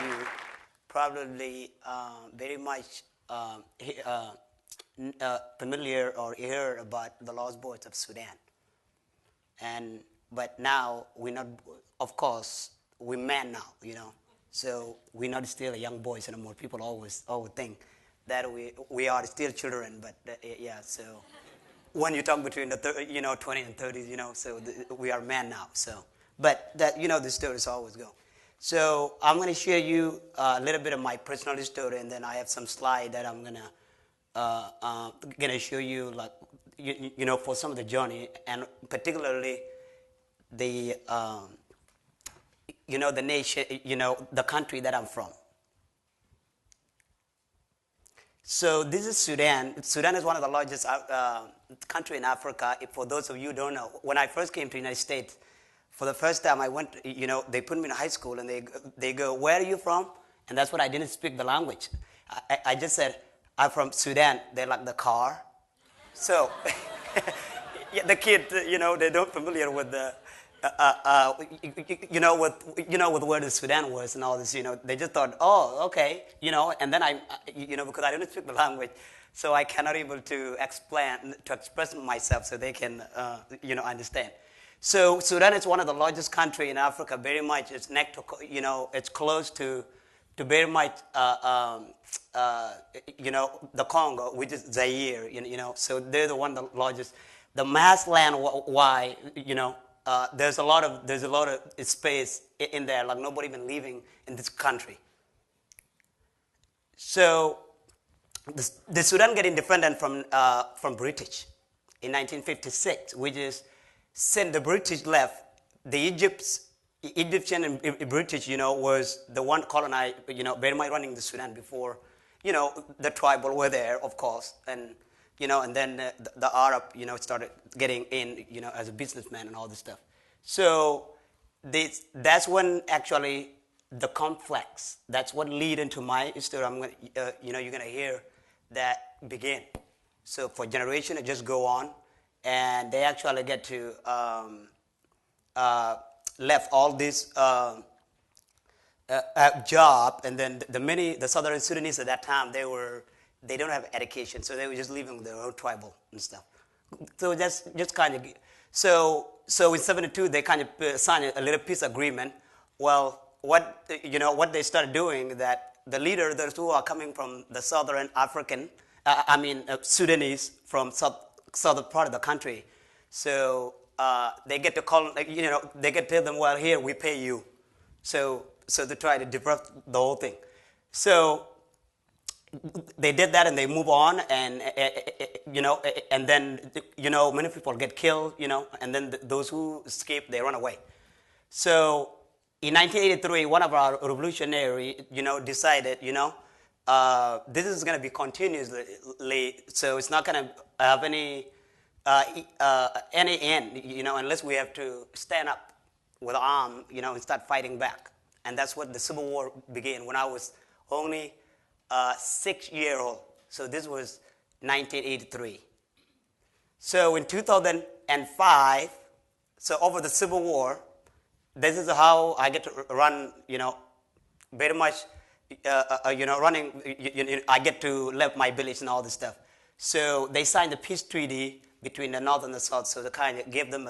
you probably very much familiar or hear about the Lost Boys of Sudan. But now we're not, of course, we're men now, So we're not still young boys anymore. People always think that we are still children, but yeah. So when you talk between the 20 and 30s, so we are men now. So, but that the stories always go. So I'm going to share you a little bit of my personal story, and then I have some slide that I'm gonna show you, like for some of the journey, and particularly the the nation, the country that I'm from. So this is Sudan. Sudan is one of the largest country in Africa. For those of you who don't know, when I first came to the United States, for the first time I went, they put me in high school, and they go, "Where are you from?" And that's what I didn't speak the language. I just said, "I'm from Sudan." They're like, "The car?" So yeah, the kids, they don't familiar with the with where the Sudan was and all this, they just thought, oh, okay, and then because I didn't speak the language, so I cannot able to express myself so they can, understand. So Sudan is one of the largest country in Africa. Very much, it's next to, it's close to very much, the Congo, which is Zaire, So they're the one of the largest. The mass land, why, there's a lot of space in there, like nobody even living in this country. So the Sudan get independent from British in 1956, which is since the British left, the Egyptian and British, was the one colonized, very much running the Sudan before, the tribal were there, of course, and and then the Arab, started getting in, as a businessman and all this stuff. So that's when actually the complex, that's what lead into my story. I'm gonna, you're gonna hear that begin. So for generation, it just go on, and they actually get to left all this job, and then the Southern Sudanese at that time, they don't have education, so they were just living with their own tribal and stuff. So just kind of, so in '72 they kind of signed a little peace agreement. Well, what they started doing, that the leader, those who are coming from the Southern African, Sudanese from southern part of the country, so they get to call, they get to tell them, well, here we pay you, so they try to disrupt the whole thing. So they did that, and they move on, and and then many people get killed, and then those who escape, they run away. So in 1983, one of our revolutionary, decided, this is going to be continuously, so it's not going to have any end, unless we have to stand up with arm, and start fighting back. And that's what the Civil War began when I was only 6-year-old. So this was 1983. So in 2005, so over the Civil War, this is how I get to run, very much, running, I get to leave my village and all this stuff. So they signed the peace treaty between the North and the South, so they kind of gave them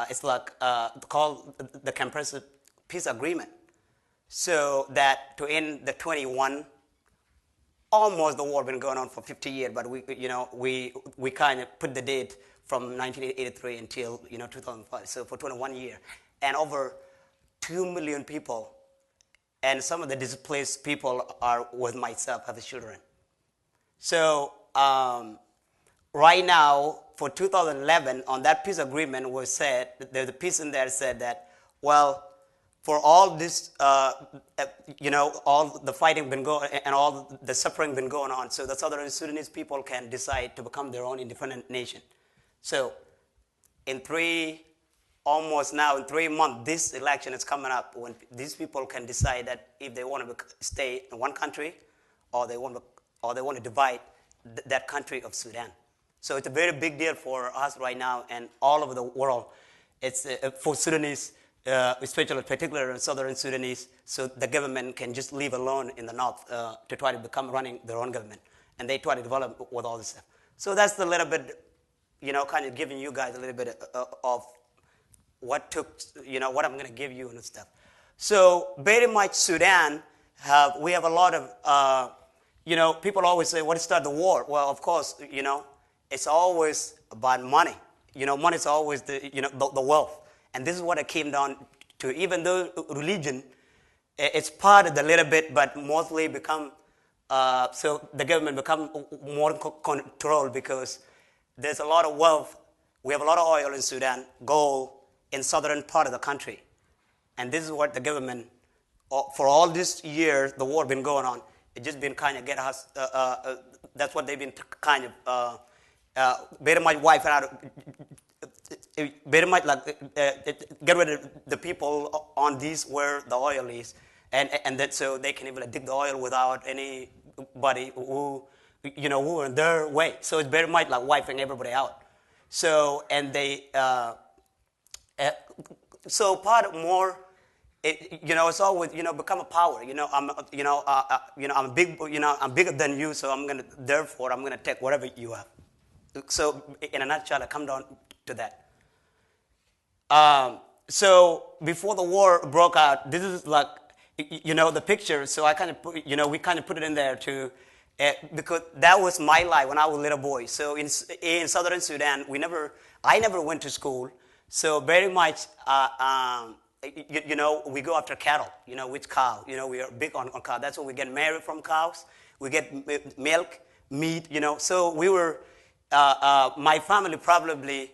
it's like called the Comprehensive Peace Agreement. So that to end the 21, almost the war been going on for 50 years, but we kind of put the date from 1983 until 2005. So for 21 years, and over 2 million people, and some of the displaced people are with myself as children. So right now, for 2011, on that peace agreement was said, there's a piece in there said that, well, for all this, all the fighting been going and all the suffering been going on, so the Southern Sudanese people can decide to become their own independent nation. So in 3 months, this election is coming up when these people can decide that if they want to stay in one country, or they want to divide that country of Sudan. So it's a very big deal for us right now and all over the world. It's for Sudanese. especially particularly in Southern Sudanese, so the government can just leave alone in the north to try to become running their own government. And they try to develop with all this stuff. So that's the little bit, kind of giving you guys a little bit of what took, what I'm going to give you and stuff. So very much Sudan, we have a lot of, people always say, what started the war? Well, of course, it's always about money. Money is always the wealth. And this is what it came down to. Even though religion, it's part of the little bit, but mostly become, so the government become more controlled because there's a lot of wealth. We have a lot of oil in Sudan, gold in southern part of the country. And this is what the government, for all these years, the war been going on, it just been kind of get us, that's what they've been kind of, very much wiping out, very much like get rid of the people on these where the oil is, and that so they can even dig the oil without anybody who who are in their way. So it's very much like wiping everybody out. So and they so part of more. It's always become a power. I'm big. I'm bigger than you, so therefore I'm gonna take whatever you have. So in a nutshell, I come down to that. So before the war broke out, this is like the picture. So I kind of put, we kind of put it in there to because that was my life when I was a little boy. So in Southern Sudan, I never went to school. So very much. We go after cattle, with cow. We are big on cow. That's why we get married from cows. We get milk, meat, So we were, my family probably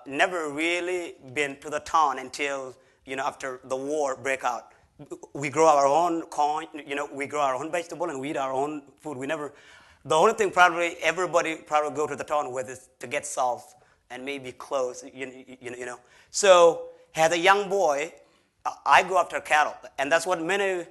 never really been to the town until, after the war break out. We grow our own corn, we grow our own vegetable and we eat our own food. The only thing probably everybody probably go to the town with is to get salt and maybe clothes, So, as a young boy, I go after cattle, and that's what many,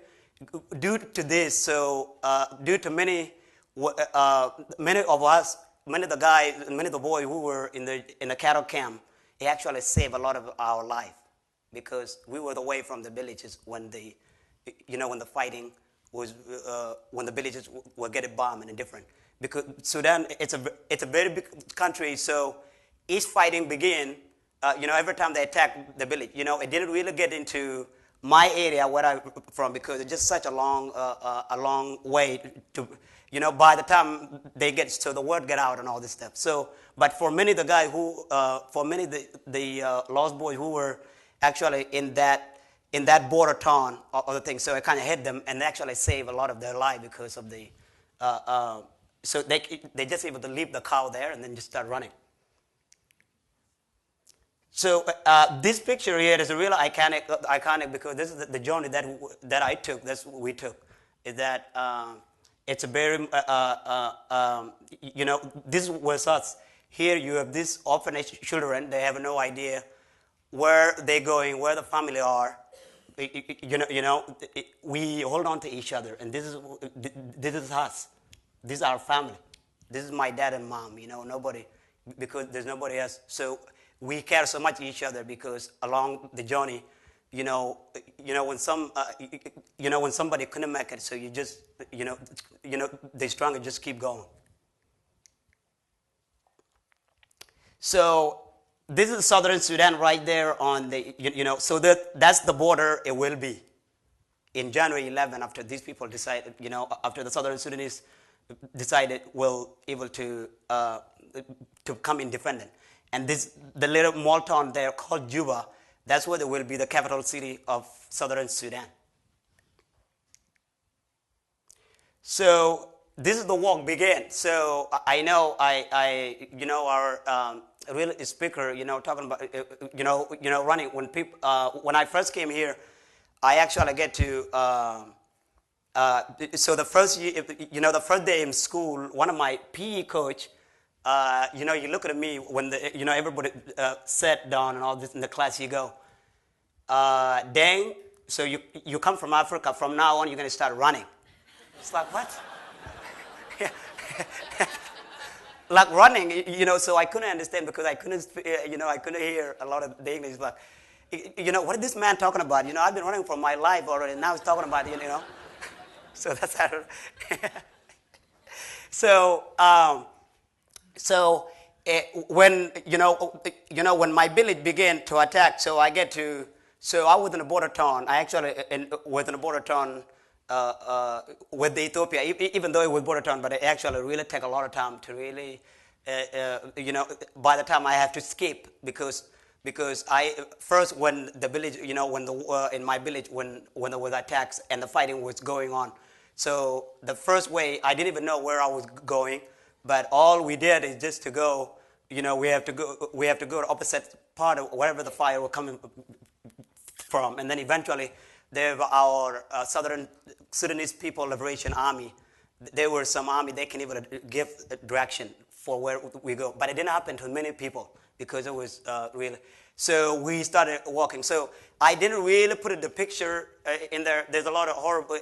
due to this, so due to many of us, many of the boys who were in the cattle camp, it actually saved a lot of our life, because we were away from the villages when when the fighting was, when the villages were getting bombed and different. Because Sudan, it's a very big country, so each fighting began. Every time they attack the village, it didn't really get into my area where I'm from because it's just such a long way to, by the time they get, so the word get out and all this stuff. So, but for many of the guys the Lost Boys who were actually in that border town or other things, so I kind of hit them and they actually saved a lot of their life because of the, so they just able to leave the cow there and then just start running. So this picture here is a real iconic because this is the journey that I took. That's what we took. Is that it's a very this was us. Here you have these orphanage children. They have no idea where they're going, where the family are. We hold on to each other, and this is us. This is our family. This is my dad and mom. Nobody, because there's nobody else. So. We care so much each other because along the journey, when somebody couldn't make it, so you just, they strong and just keep going. So this is Southern Sudan right there on the, so that's the border it will be. In January 11, after these people decided, after the Southern Sudanese decided we'll able to come independent. And the little small town there called Juba, that's where there will be the capital city of Southern Sudan. So this is the walk began. So I know our real speaker, talking about, running when people, when I first came here, I actually get to, so the first year, the first day in school, one of my PE coach, you look at me when everybody sat down and all this in the class. You go, Deng. So you come from Africa. From now on, you're going to start running. It's like what? Like running, So I couldn't understand because I couldn't, I couldn't hear a lot of the English. But you know, what is this man talking about? You know, I've been running for my life already. Now he's talking about, you know. So that's how. So, when when my village began to attack, so I was in a border town. I actually was in a border town with Ethiopia, even though it was border town, but it actually really take a lot of time to really, by the time I have to escape because I first when the village, when the in my village when there was attacks and the fighting was going on. So the first way, I didn't even know where I was going, but all we did is just to go. We have to go to opposite part of wherever the fire was coming from, and then eventually, there were our Southern Sudanese People Liberation Army. There were some army they can even give direction for where we go, but it didn't happen to many people because it was really. So we started walking. So I didn't really put the picture in there. There's a lot of horrible.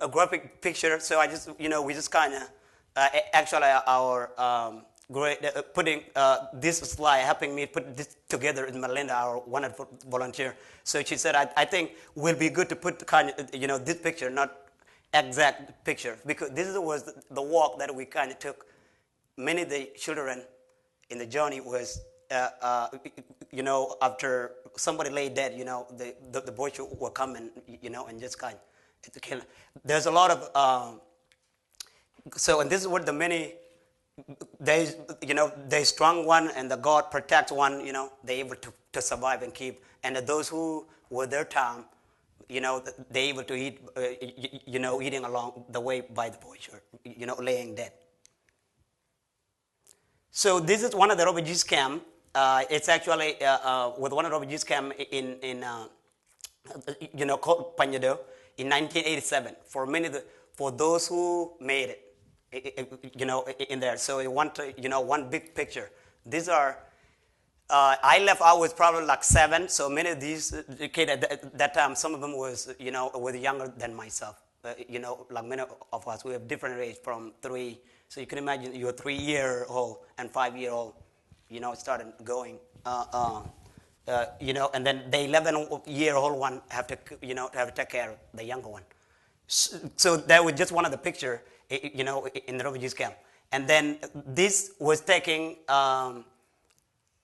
A graphic picture, so I just, we just kind of, actually our great, putting this slide, helping me put this together is Melinda, our wonderful volunteer. So she said, I think will be good to put kind of, this picture, not exact picture, because this was the walk that we kind of took. Many of the children in the journey was, after somebody lay dead, the boys were coming, and just kind of, to kill. There's a lot of and this is what the many they strong one and the God protects one. They able to survive and keep. And those who were their time, they able to eat. Eating along the way by the bush or laying dead. So this is one of the refugees camp. It's actually with one of the refugees camp in called Panyado. In 1987, for those who made it, in there. So you want one big picture. These are, I left. I was probably like 7. So many of these kids at that time, some of them was were younger than myself. Like many of us, we have different age from 3. So you can imagine you're 3-year-old and 5-year-old, started going. And then the 11-year-old one have to take care of the younger one. So that was just one of the picture, in the refugees camp. And then this was taken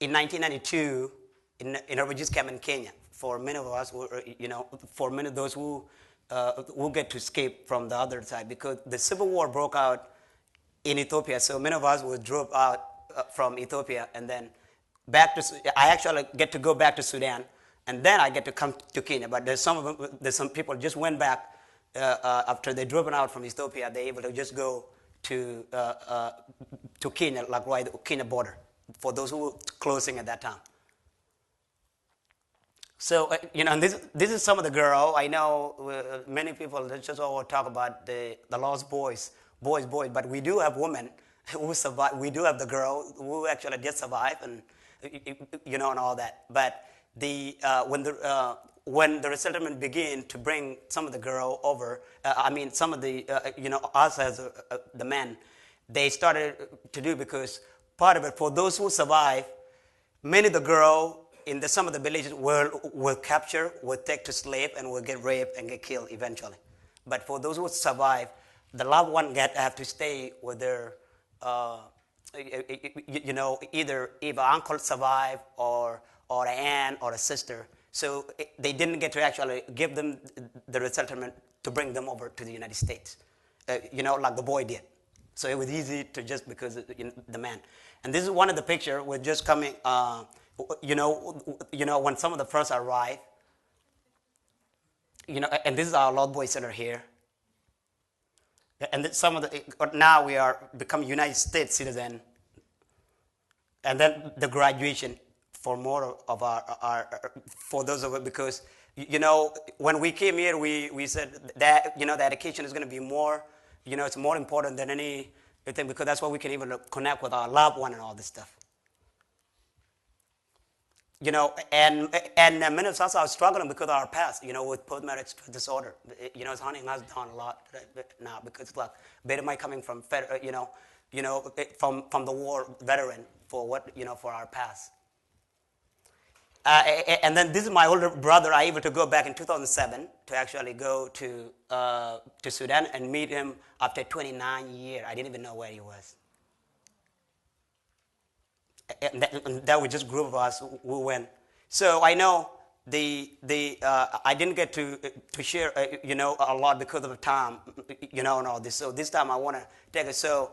in 1992 in a refugees camp in Kenya. For many of us, for many of those who get to escape from the other side, because the civil war broke out in Ethiopia. So many of us were drove out from Ethiopia and then I actually get to go back to Sudan, and then I get to come to Kenya. But there's some people just went back after they driven out from Ethiopia. They able to just go to Kenya, like right the Kenya border, for those who were closing at that time. So and this is some of the girl. I know many people just all talk about the lost boys, but we do have women who survive. We do have the girl who actually did survive and all that. But when the resettlement began to bring some of the girl over, some of the us as the men, they started to do, because part of it for those who survive, many of the girl in some of the villages will capture, will take to slave, and will get raped and get killed eventually. But for those who survive, the loved one have to stay with their either if an uncle survived or an aunt or a sister. So they didn't get to actually give them the resettlement to bring them over to the United States, like the boy did. So it was easy to just because the man. And this is one of the picture with just coming, when some of the first arrived, and this is our Lost Boys Center here. And some of now we are become United States citizen. And then the graduation for more of our for those of us, because when we came here, we said that the education is going to be more, it's more important than anything, because that's why we can even connect with our loved one and all this stuff. And many of us are struggling because of our past, with post-marriage disorder. It's hunting us down a lot now, because like better might coming from from the war veteran for what for our past. And then this is my older brother. I able to go back in 2007 to actually go to Sudan and meet him after 29 years. I didn't even know where he was. And that was just a group of us who went. So I know I didn't get to share a lot because of the time, and all this. So this time I want to take it. So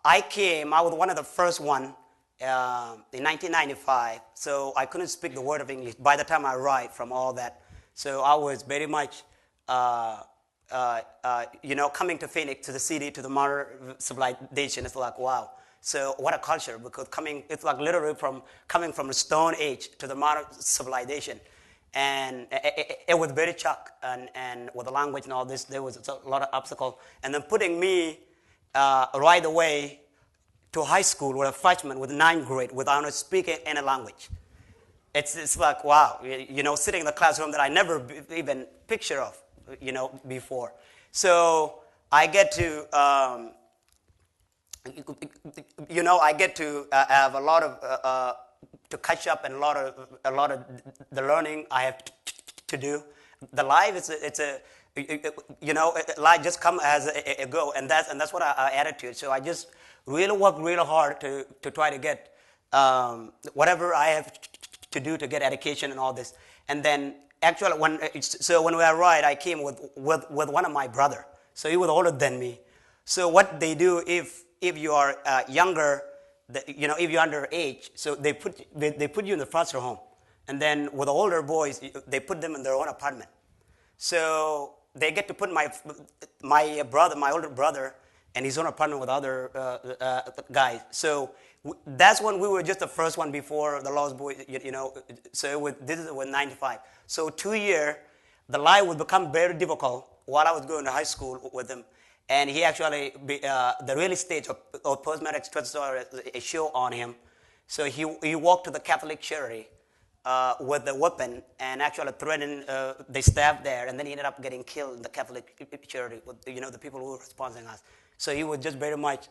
I was one of the first one in 1995. So I couldn't speak the word of English by the time I arrived from all that. So I was very much coming to Phoenix, to the city, to the modern civilization. It's like, wow. So what a culture, because it's like literally coming from the Stone Age to the modern civilization. And it was very shock, and with the language and all this, there was a lot of obstacles. And then putting me right away to high school with a freshman with 9th grade without not speaking any language. It's like, wow, sitting in the classroom that I never even picture of, before. So I get to... I get to have a lot of to catch up, and a lot of the learning I have to do. The life life just come as a go, and that's what our attitude. So I just really work really hard to try to get whatever I have to do to get education and all this. And then actually when we arrived, I came with one of my brother. So he was older than me. So what they do if you are younger, if you're underage, so they put you in the foster home, and then with the older boys, they put them in their own apartment. So they get to put my older brother, in his own apartment with other guys. So that's when we were just the first one before the Lost Boys, So this is with 95. So 2 years, the life would become very difficult while I was going to high school with him. And he actually, the real stage of post-traumatic stress disorder, a show on him. So he walked to the Catholic charity with a weapon and actually threatened the staff there. And then he ended up getting killed in the Catholic charity with, the people who were sponsoring us. So he was just very much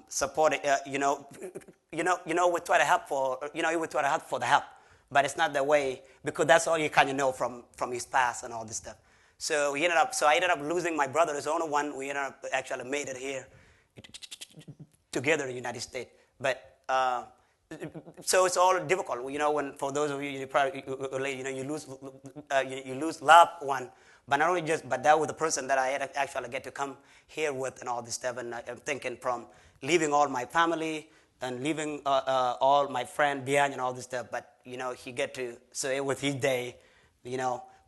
supporting, we try to help he would try to help for the help. But it's not that way, because that's all you kind of know from his past and all this stuff. So I ended up losing my brother, his only one. We ended up actually made it here together in the United States. But so it's all difficult, when for those of you probably you lose loved one, but not only but that was the person that I had actually get to come here with and all this stuff. And I'm thinking from leaving all my family and leaving all my friends behind and all this stuff. But he get to, so it was his day,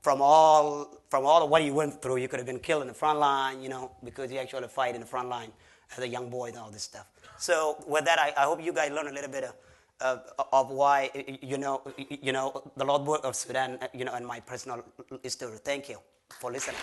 From all of what he went through, he could have been killed in the front line, because he actually fight in the front line as a young boy and all this stuff. So with that, I hope you guys learn a little bit of why, the Lost Boys of Sudan, and my personal story. Thank you for listening.